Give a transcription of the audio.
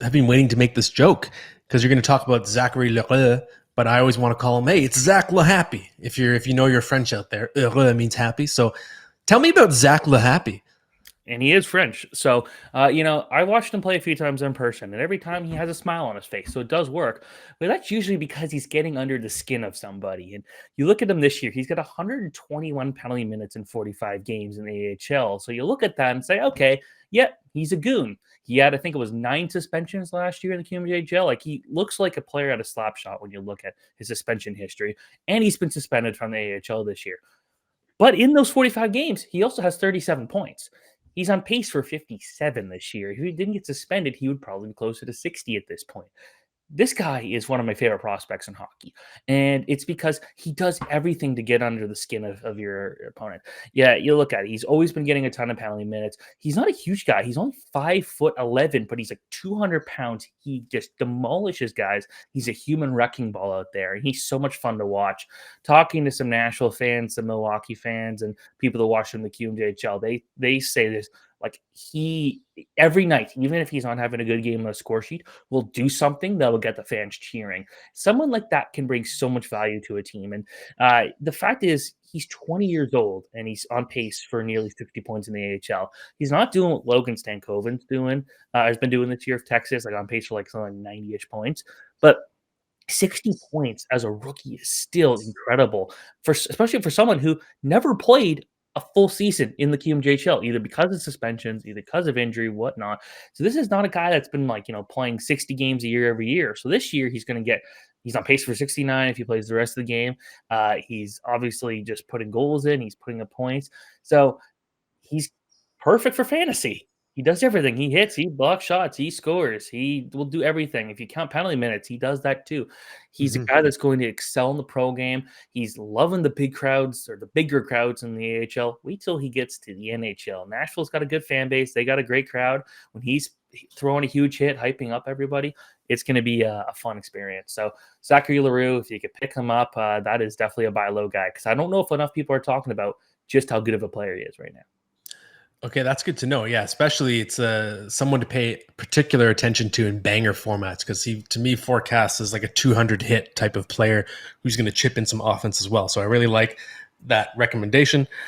I've been waiting to make this joke because you're going to talk about Zachary Leroux, but I always want to call him, hey, it's Zach LeHappy. If you know your French out there, Heureux means happy. So tell me about Zach LeHappy. And he is French. So, I watched him play a few times in person, and every time he has a smile on his face. So it does work. But that's usually because he's getting under the skin of somebody. And you look at him this year, he's got 121 penalty minutes in 45 games in the AHL. So you look at that and say, okay, yeah, he's a goon. He had, I think it was 9 suspensions last year in the QMJHL. Like, he looks like a player at a slap shot when you look at his suspension history. And he's been suspended from the AHL this year. But in those 45 games, he also has 37 points. He's on pace for 57 this year. If he didn't get suspended, he would probably be closer to 60 at this point. This guy is one of my favorite prospects in hockey, and it's because he does everything to get under the skin of your opponent. Yeah, you look at it. He's always been getting a ton of penalty minutes. He's not a huge guy. He's only 5'11", but he's like 200 pounds. He just demolishes guys. He's a human wrecking ball out there, and he's so much fun to watch. Talking to some Nashville fans, some Milwaukee fans, and people that watch him in the QMJHL, they say this. Like, he every night, even if he's not having a good game on the score sheet, will do something that will get the fans cheering. Someone like that can bring so much value to a team. And the fact is, he's 20 years old and he's on pace for nearly 60 points in the AHL. He's not doing what Logan Stankoven's doing. Has been doing this year of Texas, like on pace for like something like 90-ish points. But 60 points as a rookie is still incredible, especially for someone who never played a full season in the QMJHL, either because of suspensions, either because of injury, whatnot. So this is not a guy that's been playing 60 games a year every year. So this year he's on pace for 69 if he plays the rest of the game. He's obviously just putting goals in. He's putting up points. So he's perfect for fantasy. He does everything. He hits, he blocks shots, he scores, he will do everything. If you count penalty minutes, he does that too. He's a guy that's going to excel in the pro game. He's loving the big crowds or the bigger crowds in the AHL. Wait till he gets to the NHL. Nashville's got a good fan base. They got a great crowd. When he's throwing a huge hit, hyping up everybody, it's going to be a fun experience. So Zachary Leroux, if you could pick him up, that is definitely a buy low guy, because I don't know if enough people are talking about just how good of a player he is right now. Okay, that's good to know. Yeah, especially it's someone to pay particular attention to in banger formats, because he, to me, forecasts as like a 200 hit type of player who's going to chip in some offense as well. So I really like that recommendation.